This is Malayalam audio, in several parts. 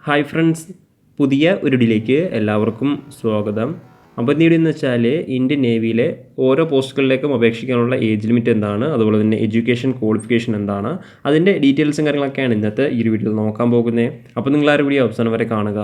ഹായ് ഫ്രണ്ട്സ്, പുതിയ ഒരു വീഡിയോയിലേക്ക് എല്ലാവർക്കും സ്വാഗതം. അപ്പോൾ ഇന്ന് വെച്ചാൽ ഇന്ത്യൻ നേവിയിലെ ഓരോ പോസ്റ്റുകളിലേക്കും അപേക്ഷിക്കാനുള്ള ഏജ് ലിമിറ്റ് എന്താണ്, അതുപോലെ തന്നെ എഡ്യൂക്കേഷൻ ക്വാളിഫിക്കേഷൻ എന്താണ്, അതിൻ്റെ ഡീറ്റെയിൽസും കാര്യങ്ങളൊക്കെയാണ് ഇന്നത്തെ ഈ ഒരു വീഡിയോയിൽ നോക്കാൻ പോകുന്നത്. അപ്പോൾ നിങ്ങൾ ആ വീഡിയോ അവസാനം വരെ കാണുക.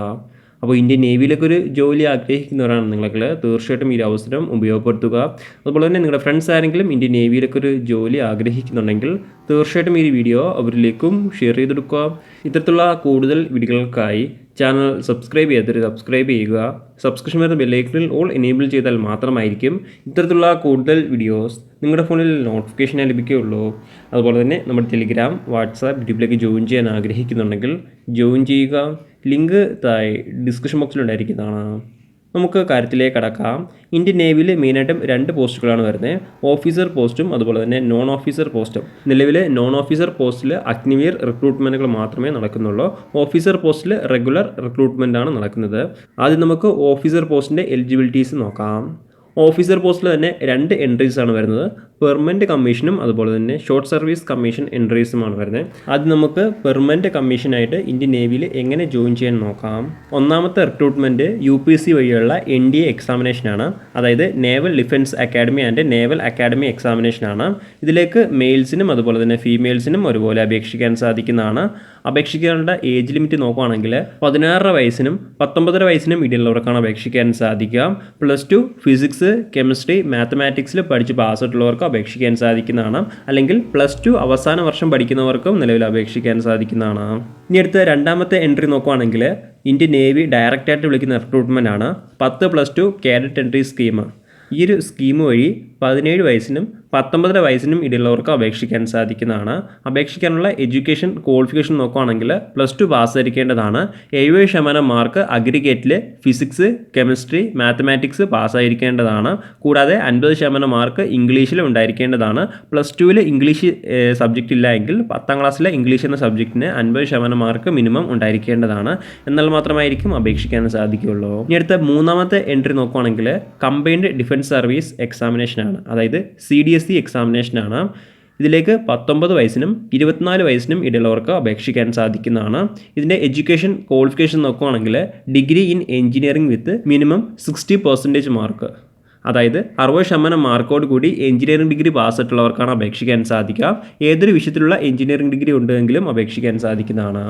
അപ്പോൾ ഇന്ത്യൻ നേവിയിലൊക്കെ ഒരു ജോലി ആഗ്രഹിക്കുന്നവരാണ് നിങ്ങൾക്ക് തീർച്ചയായിട്ടും ഈ അവസരം ഉപയോഗപ്പെടുത്തുക. അതുപോലെ തന്നെ നിങ്ങളുടെ ഫ്രണ്ട്സ് ആരെങ്കിലും ഇന്ത്യൻ നേവിയിലൊക്കെ ഒരു ജോലി ആഗ്രഹിക്കുന്നുണ്ടെങ്കിൽ തീർച്ചയായിട്ടും ഈ വീഡിയോ അവരിലേക്കും ഷെയർ ചെയ്തെടുക്കുക. ഇത്തരത്തിലുള്ള കൂടുതൽ വീഡിയോകൾക്കായി ചാനൽ സബ്സ്ക്രൈബ് ചെയ്യുക. സബ്സ്ക്രിപ്ഷൻ വരുന്ന ബെല്ലൈക്കണിൽ ഓൾ എനേബിൾ ചെയ്താൽ മാത്രമായിരിക്കും ഇത്തരത്തിലുള്ള കൂടുതൽ വീഡിയോസ് നിങ്ങളുടെ ഫോണിൽ നോട്ടിഫിക്കേഷനായി ലഭിക്കുകയുള്ളൂ. അതുപോലെ തന്നെ നമ്മുടെ ടെലിഗ്രാം, വാട്സാപ്പ് ഗ്രൂപ്പിലേക്ക് ജോയിൻ ചെയ്യാൻ ആഗ്രഹിക്കുന്നുണ്ടെങ്കിൽ ജോയിൻ ചെയ്യുക. ലിങ്ക് താഴെ ഡിസ്ക്രിപ്ഷൻ ബോക്സിലുണ്ടായിരിക്കുന്നതാണ്. നമുക്ക് കാര്യത്തിലേക്ക് കടക്കാം. ഇന്ത്യൻ നേവിയിൽ മെയിനായിട്ടും 2 പോസ്റ്റുകളാണ് വരുന്നത്, ഓഫീസർ പോസ്റ്റും അതുപോലെ തന്നെ നോൺ ഓഫീസർ പോസ്റ്റും. നിലവിൽ നോൺ ഓഫീസർ പോസ്റ്റിൽ അഗ്നിവീർ റിക്രൂട്ട്മെൻറ്റുകൾ മാത്രമേ നടക്കുന്നുള്ളൂ. ഓഫീസർ പോസ്റ്റിൽ റെഗുലർ റിക്രൂട്ട്മെൻ്റ് ആണ് നടക്കുന്നത്. ആദ്യം നമുക്ക് ഓഫീസർ പോസ്റ്റിൻ്റെ എലിജിബിലിറ്റീസ് നോക്കാം. ഓഫീസർ പോസ്റ്റിൽ തന്നെ 2 എൻട്രീസ് ആണ് വരുന്നത്, പെർമനൻറ്റ് കമ്മീഷനും അതുപോലെ തന്നെ ഷോർട്ട് സർവീസ് കമ്മീഷൻ എൻട്രീസുമാണ് വരുന്നത്. ആദ്യം നമുക്ക് പെർമനൻറ്റ് കമ്മീഷനായിട്ട് ഇന്ത്യൻ നേവിയിൽ എങ്ങനെ ജോയിൻ ചെയ്യാൻ നോക്കാം. ഒന്നാമത്തെ റിക്രൂട്ട്മെൻറ്റ് UPSC വഴിയുള്ള NDA എക്സാമിനേഷനാണ്, അതായത് naval defence academy and naval academy എക്സാമിനേഷനാണ്. ഇതിലേക്ക് മെയിൽസിനും അതുപോലെ തന്നെ ഫീമെയിൽസിനും ഒരുപോലെ അപേക്ഷിക്കാൻ സാധിക്കുന്നതാണ്. അപേക്ഷിക്കാനുള്ള ഏജ് ലിമിറ്റ് നോക്കുകയാണെങ്കിൽ 16 വയസ്സിനും 19 വയസ്സിനും ഇടയിലുള്ളവർക്കാണ് അപേക്ഷിക്കാൻ സാധിക്കുക. +2 ഫിസിക്സ്, കെമിസ്ട്രി, മാത്തമാറ്റിക്സിൽ പഠിച്ച് പാസ്സായിട്ടുള്ളവർക്ക് അപേക്ഷിക്കാൻ സാധിക്കുന്നതാണ്. അല്ലെങ്കിൽ +2 അവസാന വർഷം പഠിക്കുന്നവർക്കും നിലവിൽ അപേക്ഷിക്കാൻ സാധിക്കുന്നതാണ്. ഇനി അടുത്ത രണ്ടാമത്തെ എൻട്രി നോക്കുകയാണെങ്കിൽ ഇന്ത്യൻ നേവി ഡയറക്റ്റായിട്ട് വിളിക്കുന്ന റിക്രൂട്ട്മെൻ്റ് ആണ്. 10+2 കാഡറ്റ് എൻട്രി സ്കീം. ഈ ഒരു സ്കീം വഴി 17 വയസ്സിനും 19 വയസ്സിനും ഇടയിലുള്ളവർക്ക് അപേക്ഷിക്കാൻ സാധിക്കുന്നതാണ്. അപേക്ഷിക്കാനുള്ള എഡ്യൂക്കേഷൻ ക്വാളിഫിക്കേഷൻ നോക്കുകയാണെങ്കിൽ +2 പാസ്സായിരിക്കേണ്ടതാണ്. 70% മാർക്ക് അഗ്രിഗേറ്റിൽ ഫിസിക്സ്, കെമിസ്ട്രി, മാത്തമാറ്റിക്സ് പാസ്സായിരിക്കേണ്ടതാണ്. കൂടാതെ 50% മാർക്ക് ഇംഗ്ലീഷിൽ ഉണ്ടായിരിക്കേണ്ടതാണ്. +2 ഇംഗ്ലീഷ് സബ്ജക്റ്റ് ഇല്ല എങ്കിൽ 10ാം ക്ലാസ്സിലെ ഇംഗ്ലീഷ് എന്ന സബ്ജക്റ്റിന് 50% മാർക്ക് മിനിമം ഉണ്ടായിരിക്കേണ്ടതാണ്. എന്നാൽ മാത്രമായിരിക്കും അപേക്ഷിക്കാൻ സാധിക്കുകയുള്ളൂ. ഇനി അടുത്ത മൂന്നാമത്തെ എൻട്രി നോക്കുകയാണെങ്കിൽ കമ്പൈൻഡ് ഡിഫൻസ് സർവീസ് എക്സാമിനേഷനാണ്, അതായത് CDSE എക്സാമിനേഷനാണ്. ഇതിലേക്ക് 19 വയസ്സിനും 24 വയസ്സിനും ഇടയിലുള്ളവർക്ക് അപേക്ഷിക്കാൻ സാധിക്കുന്നതാണ്. ഇതിൻ്റെ എഡ്യൂക്കേഷൻ ക്വാളിഫിക്കേഷൻ നോക്കുകയാണെങ്കിൽ degree in engineering with minimum 60% mark, അതായത് 60% മാർക്കോട് കൂടി എഞ്ചിനീയറിംഗ് ഡിഗ്രി പാസ്സായിട്ടുള്ളവർക്കാണ് അപേക്ഷിക്കാൻ സാധിക്കുക. ഏതൊരു വിഷയത്തിലുള്ള എഞ്ചിനീയറിംഗ് ഡിഗ്രി ഉണ്ടെങ്കിലും അപേക്ഷിക്കാൻ സാധിക്കുന്നതാണ്.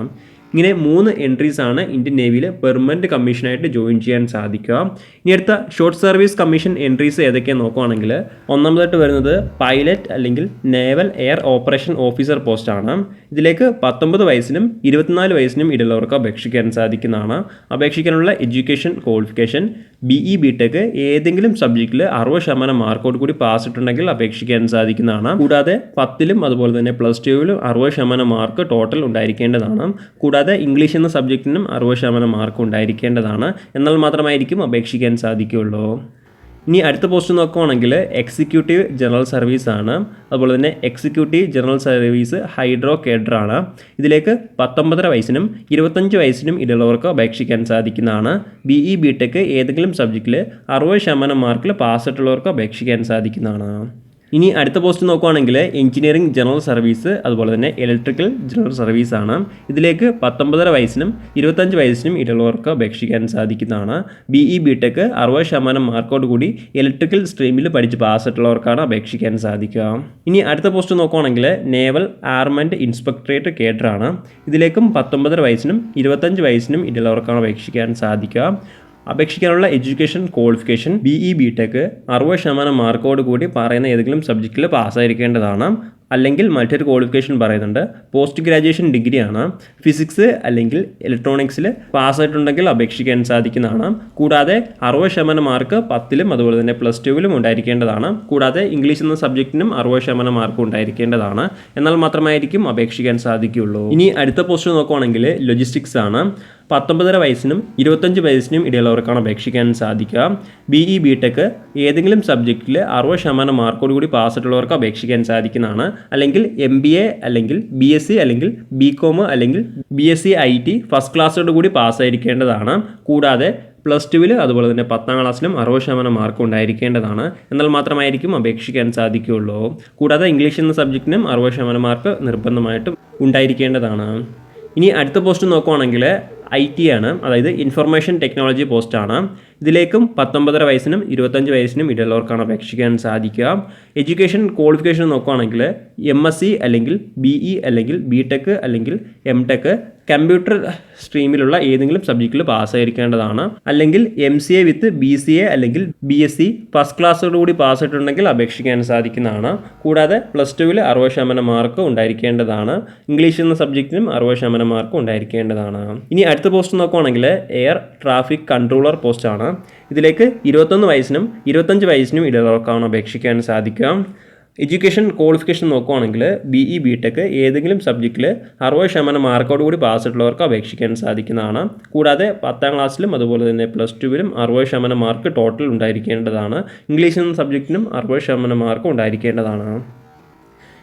ഇങ്ങനെ 3 എൻട്രീസ് ആണ് ഇന്ത്യൻ നേവിയിൽ പെർമനൻറ്റ് കമ്മീഷനായിട്ട് ജോയിൻ ചെയ്യാൻ സാധിക്കുക. ഇനി അടുത്ത ഷോർട്ട് സർവീസ് കമ്മീഷൻ എൻട്രീസ് ഏതൊക്കെയാണ് നോക്കുകയാണെങ്കിൽ ഒന്നാമതായിട്ട് വരുന്നത് പൈലറ്റ് അല്ലെങ്കിൽ നേവൽ എയർ ഓപ്പറേഷൻ ഓഫീസർ പോസ്റ്റാണ്. ഇതിലേക്ക് 19 വയസ്സിനും 24 വയസ്സിനും ഇടയിലുള്ളവർക്ക് അപേക്ഷിക്കാൻ സാധിക്കുന്നതാണ്. അപേക്ഷിക്കാനുള്ള എഡ്യൂക്കേഷൻ ക്വാളിഫിക്കേഷൻ BE BTech ഏതെങ്കിലും സബ്ജക്റ്റിൽ 60% മാർക്കോട് കൂടി പാസ് ഇട്ടുണ്ടെങ്കിൽ അപേക്ഷിക്കാൻ സാധിക്കുന്നതാണ്. കൂടാതെ 10ലും അതുപോലെ തന്നെ +2ലും 60% മാർക്ക് ടോട്ടൽ ഉണ്ടായിരിക്കേണ്ടതാണ്. കൂടാതെ ഇംഗ്ലീഷ് എന്ന സബ്ജക്റ്റിനും 60% മാർക്ക് ഉണ്ടായിരിക്കേണ്ടതാണ്. എന്നാൽ മാത്രമായിരിക്കും അപേക്ഷിക്കാൻ സാധിക്കുകയുള്ളൂ. ഇനി അടുത്ത പോസ്റ്റ് നോക്കുകയാണെങ്കിൽ എക്സിക്യൂട്ടീവ് ജനറൽ സർവീസ് ആണ്. അതുപോലെ തന്നെ എക്സിക്യൂട്ടീവ് ജനറൽ സർവീസ് ഹൈഡ്രോ കേഡറാണ്. ഇതിലേക്ക് 19 വയസ്സിനും 25 വയസ്സിനും ഇടയിലുള്ളവർക്ക് അപേക്ഷിക്കാൻ സാധിക്കുന്നതാണ്. BE BTech ഏതെങ്കിലും സബ്ജക്റ്റിൽ 60% മാർക്കിൽ പാസ്സായിട്ടുള്ളവർക്ക് അപേക്ഷിക്കാൻ സാധിക്കുന്നതാണ്. ഇനി അടുത്ത പോസ്റ്റ് നോക്കുകയാണെങ്കിൽ എഞ്ചിനീയറിംഗ് ജനറൽ സർവീസ് അതുപോലെ തന്നെ ഇലക്ട്രിക്കൽ ജനറൽ സർവീസ് ആണ്. ഇതിലേക്ക് 19 വയസ്സിനും 25 വയസ്സിനും ഇടയിലുള്ളവർക്ക് അപേക്ഷിക്കാൻ സാധിക്കുന്നതാണ്. BE BTech 60% മാർക്കോട് കൂടി ഇലക്ട്രിക്കൽ സ്ട്രീമിൽ പഠിച്ച് പാസ്സായിട്ടുള്ളവർക്കാണ് അപേക്ഷിക്കാൻ സാധിക്കുക. ഇനി അടുത്ത പോസ്റ്റ് നോക്കുകയാണെങ്കിൽ നേവൽ ആർമമെൻറ്റ് ഇൻസ്പെക്ടറേറ്റ് കേഡറാണ്. ഇതിലേക്കും 19 വയസ്സിനും 25 വയസ്സിനും ഇടയിലുള്ളവർക്കാണ് അപേക്ഷിക്കാൻ സാധിക്കുക. അപേക്ഷിക്കാനുള്ള എഡ്യൂക്കേഷൻ ക്വാളിഫിക്കേഷൻ BE BTech 60% മാർക്കോട് കൂടി പറയുന്ന ഏതെങ്കിലും സബ്ജക്റ്റിൽ പാസ്സായിരിക്കേണ്ടതാണ്. അല്ലെങ്കിൽ മറ്റൊരു ക്വാളിഫിക്കേഷൻ പറയുന്നുണ്ട്, പോസ്റ്റ് ഗ്രാജുവേഷൻ ഡിഗ്രിയാണ്. ഫിസിക്സ് അല്ലെങ്കിൽ ഇലക്ട്രോണിക്സിൽ പാസ്സായിട്ടുണ്ടെങ്കിൽ അപേക്ഷിക്കാൻ സാധിക്കുന്നതാണ്. കൂടാതെ 60% മാർക്ക് 10ലും അതുപോലെ തന്നെ +2ലും ഉണ്ടായിരിക്കേണ്ടതാണ്. കൂടാതെ ഇംഗ്ലീഷ് എന്ന സബ്ജക്റ്റിനും 60% മാർക്ക് ഉണ്ടായിരിക്കേണ്ടതാണ്. എന്നാൽ മാത്രമായിരിക്കും അപേക്ഷിക്കാൻ സാധിക്കുകയുള്ളൂ. ഇനി അടുത്ത പോസ്റ്റ് നോക്കുകയാണെങ്കിൽ ലോജിസ്റ്റിക്സ് ആണ്. 19 വയസ്സിനും 25 വയസ്സിനും ഇടയിലുള്ളവർക്കാണ് അപേക്ഷിക്കാൻ സാധിക്കുക. BE BTech ഏതെങ്കിലും സബ്ജക്റ്റിൽ 60% മാർക്കോട് കൂടി പാസ്സായിട്ടുള്ളവർക്ക് അപേക്ഷിക്കാൻ സാധിക്കുന്നതാണ്. അല്ലെങ്കിൽ MBA അല്ലെങ്കിൽ BSc അല്ലെങ്കിൽ BCom അല്ലെങ്കിൽ BSc IT ഫസ്റ്റ് ക്ലാസ്സോട് കൂടി പാസ്സായിരിക്കേണ്ടതാണ്. കൂടാതെ +2 അതുപോലെ തന്നെ 10ാം ക്ലാസ്സിലും 60% മാർക്ക് ഉണ്ടായിരിക്കേണ്ടതാണ്. എന്നാൽ മാത്രമായിരിക്കും അപേക്ഷിക്കാൻ സാധിക്കുകയുള്ളൂ. കൂടാതെ ഇംഗ്ലീഷ് എന്ന സബ്ജക്റ്റിനും 60% മാർക്ക് നിർബന്ധമായിട്ടും ഉണ്ടായിരിക്കേണ്ടതാണ്. ഇനി അടുത്ത പോസ്റ്റ് നോക്കുകയാണെങ്കിൽ IT ആണ്, അതായത് ഇൻഫർമേഷൻ ടെക്നോളജി പോസ്റ്റാണ്. ഇതിലേക്കും 19.5 വയസ്സിനും 25 വയസ്സിനും ഇടയിലുള്ളവർക്കാണ് അപേക്ഷിക്കാൻ സാധിക്കുക. എഡ്യൂക്കേഷൻ ക്വാളിഫിക്കേഷൻ നോക്കുകയാണെങ്കിൽ MSc അല്ലെങ്കിൽ BE അല്ലെങ്കിൽ BTech അല്ലെങ്കിൽ MTech കമ്പ്യൂട്ടർ സ്ട്രീമിലുള്ള ഏതെങ്കിലും സബ്ജക്റ്റിൽ പാസ്സായിരിക്കേണ്ടതാണ്. അല്ലെങ്കിൽ MCA വിത്ത് BCA അല്ലെങ്കിൽ BSc ഫസ്റ്റ് ക്ലാസ്സോടുകൂടി പാസ്സായിട്ടുണ്ടെങ്കിൽ അപേക്ഷിക്കാൻ സാധിക്കുന്നതാണ്. കൂടാതെ +2 60% മാർക്ക് ഉണ്ടായിരിക്കേണ്ടതാണ്. ഇംഗ്ലീഷ് എന്ന സബ്ജക്റ്റിനും 60% മാർക്ക് ഉണ്ടായിരിക്കേണ്ടതാണ്. ഇനി അടുത്ത പോസ്റ്റ് നോക്കുകയാണെങ്കിൽ എയർ ട്രാഫിക് കൺട്രോളർ പോസ്റ്റാണ്. ഇതിലേക്ക് 21 വയസ്സിനും 25 വയസ്സിനും ഇടയിലുള്ളവർക്കാണ് അപേക്ഷിക്കാൻ സാധിക്കുക. എഡ്യൂക്കേഷൻ ക്വാളിഫിക്കേഷൻ നോക്കുകയാണെങ്കിൽ BE BTech ഏതെങ്കിലും സബ്ജക്റ്റിൽ 60% മാർക്കോടുകൂടി പാസ്സായിട്ടുള്ളവർക്ക് അപേക്ഷിക്കാൻ സാധിക്കുന്നതാണ്. കൂടാതെ 10ാം ക്ലാസ്സിലും അതുപോലെ തന്നെ +2 60% മാർക്ക് ടോട്ടൽ ഉണ്ടായിരിക്കേണ്ടതാണ്. ഇംഗ്ലീഷ് എന്ന സബ്ജക്റ്റിനും 60% മാർക്ക് ഉണ്ടായിരിക്കേണ്ടതാണ്.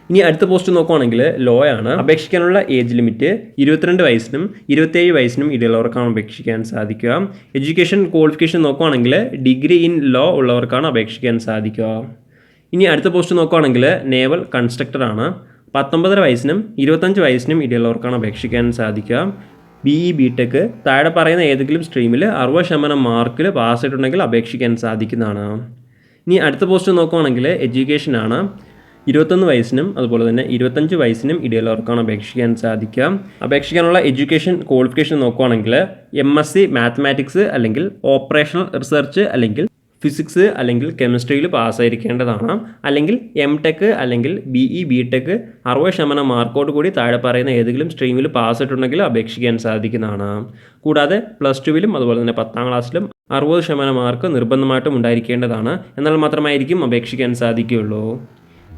ഇനി അടുത്ത പോസ്റ്റ് നോക്കുകയാണെങ്കിൽ ലോ ആണ്. അപേക്ഷിക്കാനുള്ള ഏജ് ലിമിറ്റ് 22 വയസ്സിനും 27 വയസ്സിനും ഇടയിലുള്ളവർക്കാണ് അപേക്ഷിക്കാൻ സാധിക്കുക. എഡ്യൂക്കേഷൻ ക്വാളിഫിക്കേഷൻ നോക്കുകയാണെങ്കിൽ ഡിഗ്രി ഇൻ ലോ ഉള്ളവർക്കാണ് അപേക്ഷിക്കാൻ സാധിക്കുക. ഇനി അടുത്ത പോസ്റ്റ് നോക്കുകയാണെങ്കിൽ നേവൽ കൺസ്ട്രക്ടർ ആണ്. 19.5 വയസ്സിനും 25 വയസ്സിനും ഇടയിലുള്ളവർക്കാണ് അപേക്ഷിക്കാൻ സാധിക്കുക. BE BTech താഴെ പറയുന്ന ഏതെങ്കിലും സ്ട്രീമിൽ 60% മാർക്കിൽ പാസ്സായിട്ടുണ്ടെങ്കിൽ അപേക്ഷിക്കാൻ സാധിക്കുന്നതാണ്. ഇനി അടുത്ത പോസ്റ്റ് നോക്കുകയാണെങ്കിൽ എഡ്യൂക്കേഷൻ ആണ്. 21 വയസ്സിനും അതുപോലെ തന്നെ 25 വയസ്സിനും ഇടയിലുള്ളവർക്കാണ് അപേക്ഷിക്കാൻ സാധിക്കുക. അപേക്ഷിക്കാനുള്ള എഡ്യൂക്കേഷൻ ക്വാളിഫിക്കേഷൻ നോക്കുകയാണെങ്കിൽ MSc മാത്തമാറ്റിക്സ് അല്ലെങ്കിൽ ഓപ്പറേഷണൽ റിസർച്ച് അല്ലെങ്കിൽ ഫിസിക്സ് അല്ലെങ്കിൽ കെമിസ്ട്രിയിൽ പാസ്സായിരിക്കേണ്ടതാണ്. അല്ലെങ്കിൽ MTech അല്ലെങ്കിൽ BE BTech 60% മാർക്കോട് കൂടി താഴെ പറയുന്ന ഏതെങ്കിലും സ്ട്രീമിൽ പാസ്സായിട്ടുണ്ടെങ്കിൽ അപേക്ഷിക്കാൻ സാധിക്കുന്നതാണ്. കൂടാതെ +2 അതുപോലെ തന്നെ 10ാം ക്ലാസ്സിലും 60% മാർക്ക് നിർബന്ധമായിട്ടും ഉണ്ടായിരിക്കേണ്ടതാണ്. എന്നാൽ മാത്രമായിരിക്കും അപേക്ഷിക്കാൻ സാധിക്കുകയുള്ളൂ.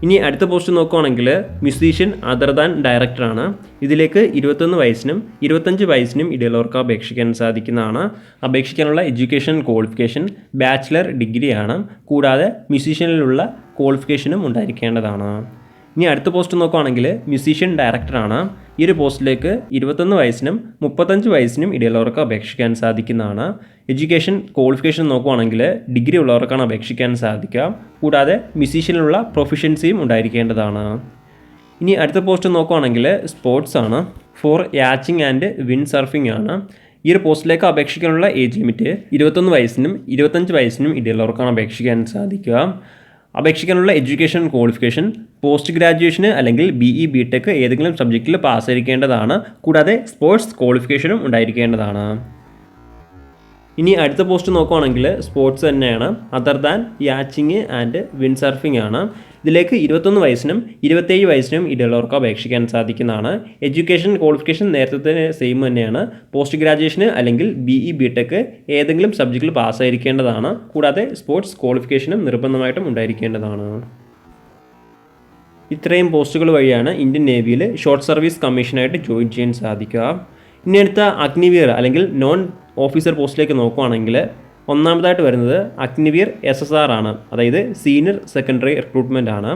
ഇനി അടുത്ത പോസ്റ്റ് നോക്കുകയാണെങ്കിൽ മ്യൂസീഷ്യൻ അതർ ദാൻ ഡയറക്ടറാണ്. ഇതിലേക്ക് 21 വയസ്സിനും 25 വയസ്സിനും ഇടയിലുള്ളവർക്ക് അപേക്ഷിക്കാൻ സാധിക്കുന്നതാണ്. അപേക്ഷിക്കാനുള്ള എഡ്യൂക്കേഷൻ ക്വാളിഫിക്കേഷൻ ബാച്ചിലർ ഡിഗ്രിയാണ്. കൂടാതെ മ്യൂസീഷ്യനിലുള്ള ക്വാളിഫിക്കേഷനും ഉണ്ടായിരിക്കേണ്ടതാണ്. ഇനി അടുത്ത പോസ്റ്റ് നോക്കുകയാണെങ്കിൽ മ്യൂസീഷ്യൻ ഡയറക്ടറാണ്. ഈ ഒരു പോസ്റ്റിലേക്ക് 21 വയസ്സിനും 35 വയസ്സിനും ഇടയിലുള്ളവർക്ക് അപേക്ഷിക്കാൻ സാധിക്കുന്നതാണ്. എഡ്യൂക്കേഷൻ ക്വാളിഫിക്കേഷൻ നോക്കുകയാണെങ്കിൽ ഡിഗ്രി ഉള്ളവർക്കാണ് അപേക്ഷിക്കാൻ സാധിക്കുക. കൂടാതെ മ്യൂസീഷ്യനിലുള്ള പ്രൊഫിഷ്യൻസിയും ഉണ്ടായിരിക്കേണ്ടതാണ്. ഇനി അടുത്ത പോസ്റ്റ് നോക്കുകയാണെങ്കിൽ സ്പോർട്സ് ആണ്. ഫോർ യാച്ചിങ് ആൻഡ് വിൻഡ് സർഫിംഗ് ആണ്. ഈ ഒരു പോസ്റ്റിലേക്ക് അപേക്ഷിക്കാനുള്ള ഏജ് ലിമിറ്റ് 21 വയസ്സിനും 25 വയസ്സിനും ഇടയിലുള്ളവർക്കാണ് അപേക്ഷിക്കാൻ സാധിക്കുക. അപേക്ഷിക്കാനുള്ള എഡ്യൂക്കേഷൻ ക്വാളിഫിക്കേഷൻ പോസ്റ്റ് ഗ്രാജുവേഷന് അല്ലെങ്കിൽ BE BTech ഏതെങ്കിലും സബ്ജക്റ്റിൽ പാസ്സായിരിക്കേണ്ടതാണ്. കൂടാതെ സ്പോർട്സ് ക്വാളിഫിക്കേഷനും ഉണ്ടായിരിക്കേണ്ടതാണ്. ഇനി അടുത്ത പോസ്റ്റ് നോക്കുകയാണെങ്കിൽ സ്പോർട്സ് തന്നെയാണ്. Other than yachting and wind surfing ആണ്. ഇതിലേക്ക് 21 വയസ്സിനും 27 വയസ്സിനും ഇടയിലുള്ളവർക്ക് അപേക്ഷിക്കാൻ സാധിക്കുന്നതാണ്. എഡ്യൂക്കേഷൻ ക്വാളിഫിക്കേഷൻ നേരത്തെ സെയിം തന്നെയാണ്. പോസ്റ്റ് ഗ്രാജുവേഷന് അല്ലെങ്കിൽ BE BTech ഏതെങ്കിലും സബ്ജക്റ്റിൽ പാസ്സായിരിക്കേണ്ടതാണ്. കൂടാതെ സ്പോർട്സ് ക്വാളിഫിക്കേഷനും നിർബന്ധമായിട്ടും ഉണ്ടായിരിക്കേണ്ടതാണ്. ഇത്രയും പോസ്റ്റുകൾ വഴിയാണ് ഇന്ത്യൻ നേവിയിൽ ഷോർട്ട് സർവീസ് കമ്മീഷനായിട്ട് ജോയിൻ ചെയ്യാൻ സാധിക്കുക. ഇനി അടുത്ത അഗ്നിവീർ അല്ലെങ്കിൽ നോൺ ഓഫീസർ പോസ്റ്റിലേക്ക് നോക്കുകയാണെങ്കിൽ ഒന്നാമതായിട്ട് വരുന്നത് അഗ്നിവീർ SSR ആണ്. അതായത് സീനിയർ സെക്കൻഡറി റിക്രൂട്ട്മെൻ്റ് ആണ്.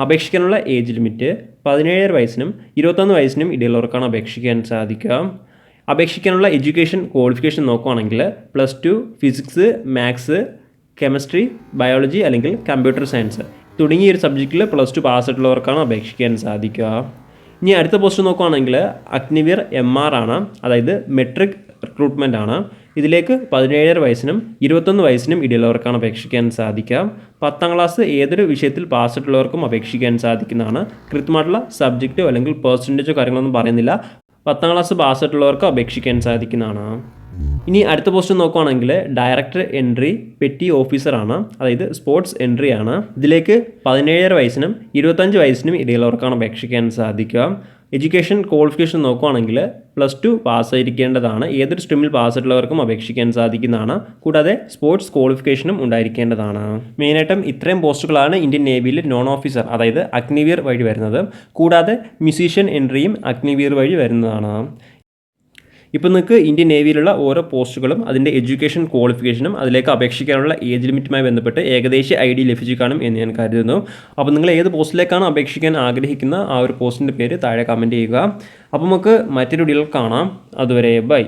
അപേക്ഷിക്കാനുള്ള ഏജ് ലിമിറ്റ് 17 വയസ്സിനും 21 വയസ്സിനും ഇടയിലുള്ളവർക്കാണ് അപേക്ഷിക്കാൻ സാധിക്കുക. അപേക്ഷിക്കാനുള്ള എഡ്യൂക്കേഷൻ ക്വാളിഫിക്കേഷൻ നോക്കുകയാണെങ്കിൽ +2 ഫിസിക്സ് മാത്സ് കെമിസ്ട്രി ബയോളജി അല്ലെങ്കിൽ കമ്പ്യൂട്ടർ സയൻസ് തുടങ്ങിയ ഒരു സബ്ജക്റ്റിൽ +2 പാസ്സായിട്ടുള്ളവർക്കാണ് അപേക്ഷിക്കാൻ സാധിക്കുക. ഇനി അടുത്ത പോസ്റ്റ് നോക്കുകയാണെങ്കിൽ അഗ്നിവീർ MR ആണ്. അതായത് മെട്രിക് റിക്രൂട്ട്മെൻ്റ് ആണ്. ഇതിലേക്ക് 17 വയസ്സിനും 21 വയസ്സിനും ഇടയിലുള്ളവർക്കാണ് അപേക്ഷിക്കാൻ സാധിക്കുക. 10ാം ക്ലാസ് ഏതൊരു വിഷയത്തിൽ പാസ്സായിട്ടുള്ളവർക്കും അപേക്ഷിക്കാൻ സാധിക്കുന്നതാണ്. കൃത്യമായിട്ടുള്ള സബ്ജക്റ്റോ അല്ലെങ്കിൽ പെർസെൻറ്റേജോ കാര്യങ്ങളൊന്നും പറയുന്നില്ല. 10ാം ക്ലാസ് പാസ്സായിട്ടുള്ളവർക്ക് അപേക്ഷിക്കാൻ സാധിക്കുന്നതാണ്. ഇനി അടുത്ത പോസ്റ്റ് നോക്കുകയാണെങ്കിൽ ഡയറക്ടർ എൻട്രി പെറ്റി ഓഫീസറാണ്. അതായത് സ്പോർട്സ് എൻട്രി ആണ്. ഇതിലേക്ക് 17 വയസ്സിനും 25 വയസ്സിനും ഇടയിലുള്ളവർക്കാണ് അപേക്ഷിക്കാൻ സാധിക്കുക. എഡ്യൂക്കേഷൻ ക്വാളിഫിക്കേഷൻ നോക്കുകയാണെങ്കിൽ +2 പാസ്സായിരിക്കേണ്ടതാണ്. ഏതൊരു സ്ട്രീമിൽ പാസ്സായിട്ടുള്ളവർക്കും അപേക്ഷിക്കാൻ സാധിക്കുന്നതാണ്. കൂടാതെ സ്പോർട്സ് ക്വാളിഫിക്കേഷനും ഉണ്ടായിരിക്കേണ്ടതാണ്. മെയിനായിട്ടും ഇത്രയും പോസ്റ്റുകളാണ് ഇന്ത്യൻ നേവിയിൽ നോൺ ഓഫീസർ അതായത് അഗ്നിവീർ വഴി വരുന്നത്. കൂടാതെ മ്യൂസീഷ്യൻ എൻട്രിയും അഗ്നിവീർ വഴി വരുന്നതാണ്. ഇപ്പോൾ നിങ്ങൾക്ക് ഇന്ത്യൻ നേവിയിലുള്ള ഓരോ പോസ്റ്റുകളും അതിൻ്റെ എഡ്യൂക്കേഷൻ ക്വാളിഫിക്കേഷനും അതിലേക്ക് അപേക്ഷിക്കാനുള്ള ഏജ് ലിമിറ്റുമായി ബന്ധപ്പെട്ട് ഏകദേശ ഐഡിയ ലഭിച്ചു കാണും എന്ന് ഞാൻ കരുതുന്നു. അപ്പോൾ നിങ്ങൾ ഏത് പോസ്റ്റിലേക്കാണ് അപേക്ഷിക്കാൻ ആഗ്രഹിക്കുന്ന ആ ഒരു പോസ്റ്റിൻ്റെ പേര് താഴെ കമൻറ്റ് ചെയ്യുക. അപ്പോൾ നമുക്ക് മറ്റൊരു വീഡിയോയിൽ കാണാം. അതുവരെ ബൈ.